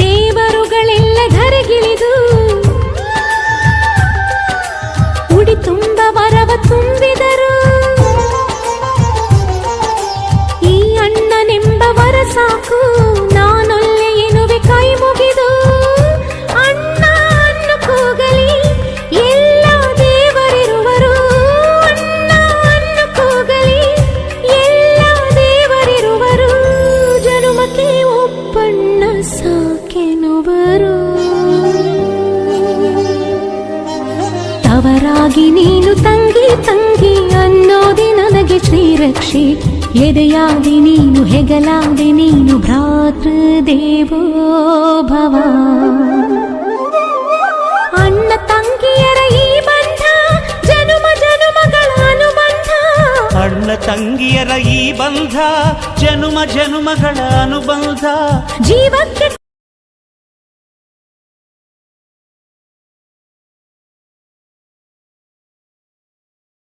ದೇವರುಗಳೆಲ್ಲ ಧರೆಗಿಳಿದು ಉಡಿ ತುಂಬ ವರವ ತುಂಬಿದರು. ಈ ಅಣ್ಣನೆಂಬ ವರ ಸಾಕು, ನಾನೊಲ್ಲೆ ಎನ್ನುವೆ ಕೈ ಮುಗಿದು. ಅಣ್ಣ ಅನ್ನು ಕೂಗಲಿ ಎಲ್ಲ ದೇವರಿರುವರು, ಅಣ್ಣ ಅನ್ನು ಕೂಗಲಿ ಎಲ್ಲ ದೇವರಿರುವರು. ಜನುಮಕ್ಕೆ ಒಬ್ಬಣ್ಣ ಸಾಕೆನುವರು. ತವರಾಗಿ ನೀನು ತಂಗಿ ತಂಗಿ ಅನ್ನೋದೆ ನನಗೆ ಶ್ರೀರಕ್ಷೆ. ಎದೆಯಾದಿ ನೀನು ಹೆಗಲಾದೆ ನೀನು ಭ್ರಾತೃದೇವೋ ಭವ. ಅಣ್ಣ ತಂಗಿಯರ ಈ ಬಂಧ ಜನುಮ ಜನುಮಗಳ ಅನುಬಂಧ. ಅಣ್ಣ ತಂಗಿಯರ ಈ ಬಂಧ ಜನುಮ ಜನುಮಗಳ ಅನುಬಂಧ. ಜೀವಕ್ಕೆ